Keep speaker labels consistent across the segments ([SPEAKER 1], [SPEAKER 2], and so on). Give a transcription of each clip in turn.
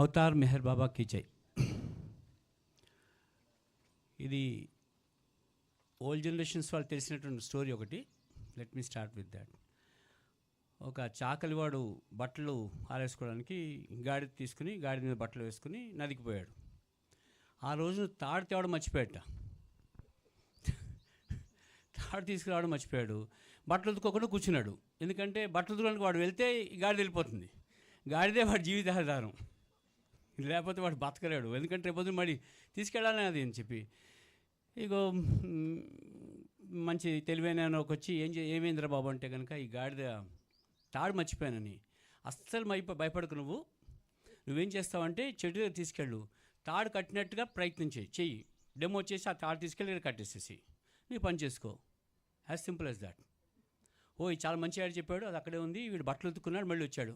[SPEAKER 1] Avatar Meher బాబా key జై. ఇది old generations వాళ్ళు తెలిసినటువంటి స్టోరీ ఒకటి. Let me start with that. ఒక చాకలివాడు బట్టలు ఆరేసుకోవడానికి గాడి తీసుకుని గాడి మీద బట్టలు వేసుకుని నదికి పోయాడు. ఆ రోజు తాడు తేవడం మర్చిపోయాట. తాడు తీసుకురావడం మర్చిపోయాడు. బట్టలు ఉతుక్కోకుండా కూర్చున్నాడు. ఎందుకంటే బట్టలు ఉతుకోవడానికి వాడు వెళ్తే గాడి వెళ్ళిపోతుంది. గాడిదే వాడి జీవితాధారం, లేకపోతే వాడు బతకలేడు. ఎందుకంటే రేపొద్దు మరి తీసుకెళ్ళాలని అది అని చెప్పి ఇగో మంచి తెలివైన ఒక వచ్చి ఏమైందిరా బాబు అంటే కనుక ఈ గాడిద తాడు మర్చిపోయానని. అస్సలు భయపడకు, నువ్వేం చేస్తావంటే చెట్టు దగ్గర తీసుకెళ్ళు, తాడు కట్టినట్టుగా ప్రయత్నం చెయ్యి, డెమో చేసి ఆ తాడు తీసుకెళ్ళి కట్టేసేసి నీ పని చేసుకో. As simple as that. ఓ చాలా మంచి ఆడు చెప్పాడు, అది అక్కడే ఉంది. వీడు బట్టలు ఉతుక్కున్నాడు, మళ్ళీ వచ్చాడు.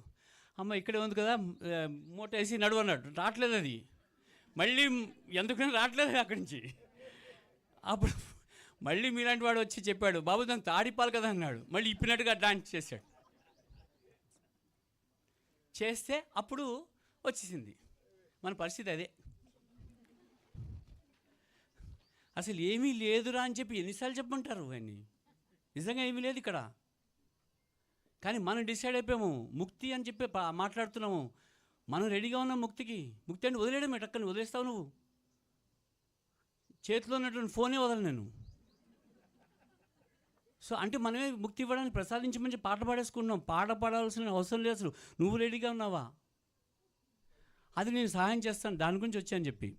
[SPEAKER 1] అమ్మ ఇక్కడే ఉంది కదా, మూట వేసి నడువు అన్నాడు. రావట్లేదు అది, మళ్ళీ ఎందుకని రావట్లేదు అక్కడి నుంచి. అప్పుడు మళ్ళీ మీలాంటి వాడు వచ్చి చెప్పాడు, బాబు దాన్ని తాడిపాలి కదా అన్నాడు. మళ్ళీ ఇప్పినట్టుగా డాన్స్ చేశాడు. చేస్తే అప్పుడు వచ్చేసింది. మన పరిస్థితి అదే. అసలు ఏమీ లేదురా అని చెప్పి ఎన్నిసార్లు చెప్పమంటారు అని. నిజంగా ఏమీ లేదు ఇక్కడ. కానీ మనం డిసైడ్ అయిపోయాము ముక్తి అని చెప్పి మాట్లాడుతున్నాము. మనం రెడీగా ఉన్నాం ముక్తికి. ముక్తి అంటే వదిలేయడం ఎటక్కని వదిలేస్తావు నువ్వు. చేతిలో ఉన్నటువంటి ఫోనే వదలను నేను. సో అంటే మనమే ముక్తి ఇవ్వడానికి ప్రసాదించమని పాట పాడేసుకుంటున్నాం. పాట పాడాల్సిన అవసరం లేదు అసలు. నువ్వు రెడీగా ఉన్నావా? అది నేను సహాయం చేస్తాను, దాని గురించి వచ్చాను చెప్పి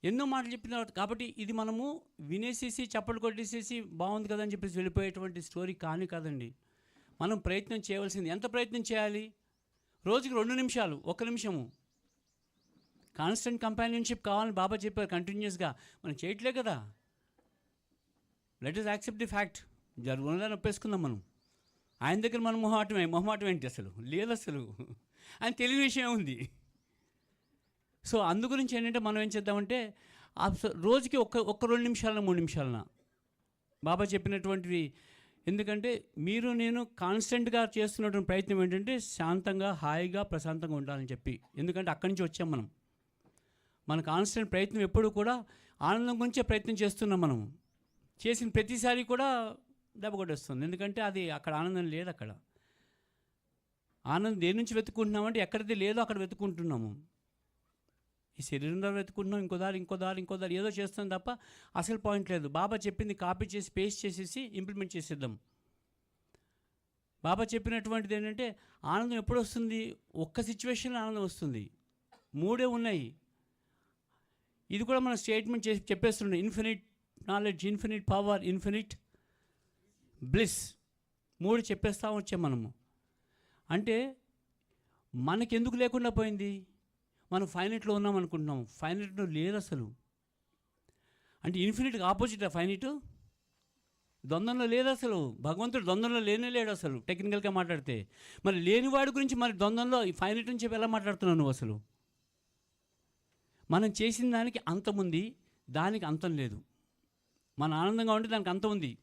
[SPEAKER 1] ఎన్నో మాటలు చెప్పిన కాబట్టి ఇది మనము వినేసేసి చప్పట్లు కొట్టేసేసి బాగుంది కదా అని చెప్పేసి వెళ్ళిపోయేటువంటి స్టోరీ కాదండి. మనం ప్రయత్నం చేయవలసింది. ఎంత ప్రయత్నం చేయాలి? రోజుకి 2 నిమిషాలు, 1 నిమిషము కాన్స్టెంట్ కంపానియన్షిప్ కావాలని బాబా చెప్పారు కంటిన్యూస్గా. మనం చేయట్లే కదా. Let us accept the fact. జరుగుతుందని ఒప్పేసుకుందాం మనం. ఆయన దగ్గర మనం మొహమాటం ఏంటి అసలు లేదు అసలు. ఆయన తెలియని విషయం ఉంది. సో అందు గురించి ఏంటంటే మనం ఏం చేద్దామంటే రోజుకి ఒక్క 2 నిమిషాలన 3 నిమిషాలన బాబా చెప్పినటువంటివి. ఎందుకంటే మీరు నేను కాన్స్టెంట్గా చేస్తున్నటువంటి ప్రయత్నం ఏంటంటే శాంతంగా హాయిగా ప్రశాంతంగా ఉండాలని చెప్పి. ఎందుకంటే అక్కడి నుంచి వచ్చాం మనం. మన కాన్స్టెంట్ ప్రయత్నం ఎప్పుడు కూడా ఆనందం గురించే ప్రయత్నం చేస్తున్నాం. మనం చేసిన ప్రతిసారి కూడా దెబ్బ కొట్టేస్తుంది. ఎందుకంటే అది అక్కడ ఆనందం లేదు. అక్కడ ఆనందం దేని నుంచి వెతుక్కుంటున్నామంటే ఎక్కడిది లేదో అక్కడ వెతుక్కుంటున్నాము. ఈ శరీరంలో వెతుకుంటున్నాం, ఇంకో దారి ఏదో చేస్తాం తప్ప అసలు పాయింట్ లేదు. బాబా చెప్పింది కాపీ చేసి పేస్ట్ చేసేసి ఇంప్లిమెంట్ చేసేద్దాం. బాబా చెప్పినటువంటిది ఏంటంటే ఆనందం ఎప్పుడు వస్తుంది? ఒక్క సిచ్యువేషన్లో ఆనందం వస్తుంది. 3 ఉన్నాయి. ఇది కూడా మనం స్టేట్మెంట్ చేసి చెప్పేస్తుండే. Infinite knowledge, infinite power, infinite bliss. 3 చెప్పేస్తూ వచ్చాం మనము. అంటే మనకెందుకు లేకుండా పోయింది? మనం ఫైనైట్లో ఉన్నాం అనుకుంటున్నాం. ఫైనైట్లో లేదు అసలు. అంటే ఇన్ఫినిట్కి ఆపోజిట్ ఫైనైట్. ద్వంద్వంలో లేదు అసలు. భగవంతుడు ద్వంద్వంలో లేడు అసలు టెక్నికల్గా మాట్లాడితే. మరి లేనివాడి గురించి మరి ద్వంద్వంలో ఫైనైట్ అని చెప్పి ఎలా మాట్లాడుతున్నావు నువ్వు అసలు? మనం చేసిన దానికి అంతం ఉంది, దానికి అంతం లేదు. మన ఆనందంగా ఉంటే దానికి అంతం ఉంది.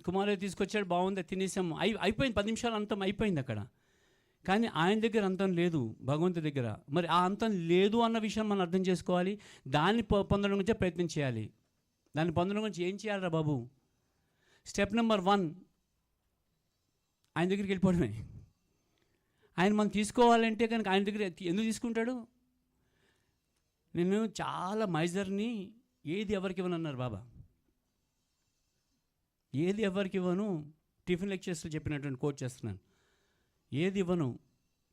[SPEAKER 1] కుమారుడు తీసుకొచ్చాడు, బాగుంది, తినేసాము, అయిపోయింది. 10 నిమిషాలు అంతం అయిపోయింది అక్కడ. కానీ ఆయన దగ్గర అంతం లేదు, భగవంతుడి దగ్గర. మరి ఆ అంతం లేదు అన్న విషయం మనం అర్థం చేసుకోవాలి. దాన్ని పొందడం గురించే ప్రయత్నం చేయాలి. దాన్ని పొందడం గురించి ఏం చేయాలరా బాబు? స్టెప్ నెంబర్ 1 ఆయన దగ్గరికి వెళ్ళిపోవడమే. ఆయన మనం తీసుకోవాలంటే కనుక ఆయన దగ్గర ఎందుకు తీసుకుంటాడు? నేను చాలా మైజర్ని, ఏది ఎవరికి ఇవ్వను అన్నారు బాబా. ఏది ఎవరికి ఇవ్వను, టిఫిన్ లెక్చర్స్లో చెప్పినటువంటి కోట్ చేస్తున్నాను. ఏది ఇవ్వను.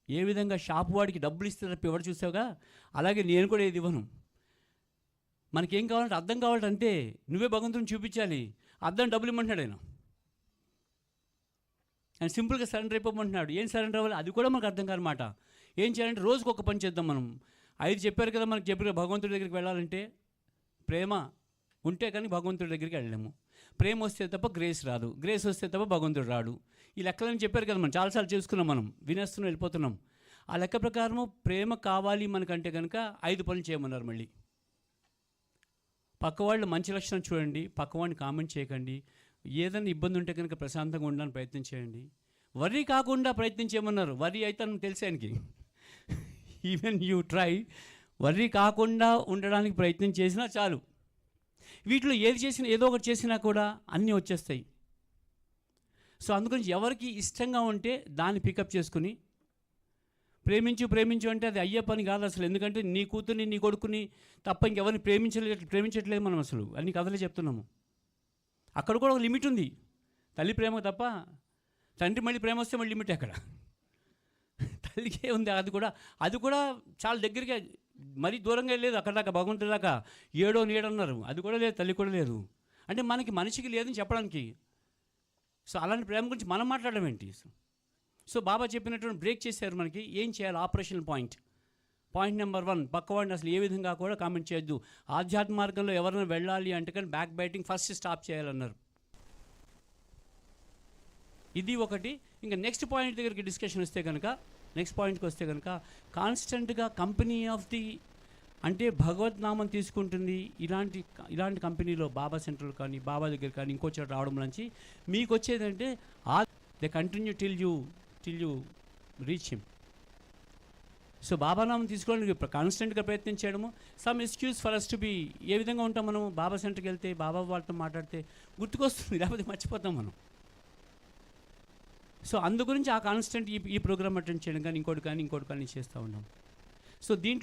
[SPEAKER 1] ఏ విధంగా షాపు వాడికి డబ్బులు ఇస్తే తప్ప ఎవరు చూసావుగా, అలాగే నేను కూడా ఏది ఇవ్వను. మనకేం కావాలంటే అర్థం కావాలంటే నువ్వే భగవంతుని చూపించాలి. అర్థం డబ్బులు ఇమ్మంటున్నాడు ఆయన సింపుల్గా సరెండర్ అయిపోమంటున్నాడు. ఏం సరెండర్ అవ్వాలి అది కూడా మనకు అర్థం కాదన్నమాట. ఏం చేయాలంటే రోజుకు ఒక పని చేద్దాం. మనం 5 చెప్పారు కదా మనకు. చెప్పారు భగవంతుడి దగ్గరికి వెళ్ళాలంటే ప్రేమ ఉంటే కానీ భగవంతుడి దగ్గరికి వెళ్ళలేము. ప్రేమ వస్తే తప్ప గ్రేస్ రాదు, గ్రేస్ వస్తే తప్ప భగవంతుడు రాడు. ఈ లెక్కలని చెప్పారు కదా, మనం చాలాసార్లు చేసుకున్నాం, మనం వినేస్తున్నాం, వెళ్ళిపోతున్నాం. ఆ లెక్క ప్రకారము ప్రేమ కావాలి మనకంటే కనుక 5 పనులు చేయమన్నారు. మళ్ళీ పక్కవాళ్ళు మంచి లక్షణం చూడండి, పక్కవాడిని కామెంట్ చేయకండి, ఏదైనా ఇబ్బంది ఉంటే కనుక ప్రశాంతంగా ఉండడానికి ప్రయత్నం చేయండి. వర్రీ కాకుండా ప్రయత్నం చేయమన్నారు. వర్రీ అయితే తెలుసు ఆయనకి. ఈవెన్ యూ ట్రై, వర్రీ కాకుండా ఉండడానికి ప్రయత్నం చేసినా చాలు. వీటిలో ఏది చేసినా, ఏదో ఒకటి చేసినా కూడా అన్నీ వచ్చేస్తాయి. సో అందుకని ఎవరికి ఇష్టంగా ఉంటే దాన్ని పికప్ చేసుకుని ప్రేమించు అంటే అది అయ్యే పని కాదు అసలు. ఎందుకంటే నీ కూతుర్ని, నీ కొడుకుని తప్ప ఇంకెవరిని ప్రేమించట్లేదు మనం అసలు. అన్ని కథలే చెప్తున్నాము. అక్కడ కూడా ఒక లిమిట్ ఉంది. తల్లి ప్రేమ తప్ప తండ్రి మళ్ళీ ప్రేమ వస్తే మళ్ళీ లిమిట్ ఎక్కడ? తల్లికే ఉంది. అది కూడా చాలా దగ్గరగా, మరీ దూరంగా లేదు. అక్కడ దాకా భగవంతుడి దాకా 7 నీడన్నారు. అది కూడా లేదు, తల్లి కూడా లేదు. అంటే మనకి మనిషికి లేదని చెప్పడానికి. సో అలాంటి ప్రేమ గురించి మనం మాట్లాడడం ఏంటి? సో బాబా చెప్పినటువంటి బ్రేక్ చేశారు మనకి. ఏం చేయాలి? ఆపరేషనల్ పాయింట్ నెంబర్ 1, పక్కవాడిని అసలు ఏ విధంగా కూడా కామెంట్ చేయొద్దు. ఆధ్యాత్మ మార్గంలో ఎవరైనా వెళ్ళాలి అంటే కానీ బ్యాక్ బైటింగ్ ఫస్ట్ స్టాప్ చేయాలన్నారు. ఇది ఒకటి. ఇంకా నెక్స్ట్ పాయింట్ దగ్గరికి డిస్కషన్ వస్తే కనుక, నెక్స్ట్ పాయింట్కి వస్తే కనుక, కాన్స్టెంట్గా కంపెనీ ఆఫ్ ది అంటే భగవద్నామం తీసుకుంటుంది. ఇలాంటి కంపెనీలో బాబా సెంటర్లు కానీ, బాబా దగ్గర కానీ, ఇంకో చోట రావడం నుంచి మీకు వచ్చేదంటే they continue till you reach him. So Baba నామం తీసుకోవడానికి కాన్స్టెంట్గా ప్రయత్నం చేయడము. Some excuse for us to be. ఏ విధంగా ఉంటాం మనం? బాబా సెంటర్కి వెళ్తే, బాబా వాళ్ళతో మాట్లాడితే గుర్తుకొస్తుంది, లేకపోతే మర్చిపోతాం మనం. సో అందు గురించి ఆ కాన్స్టెంట్ ఈ ప్రోగ్రామ్ అటెండ్ చేయడం కానీ ఇంకోటి కానీ చేస్తూ ఉన్నాం. సో దీంట్లో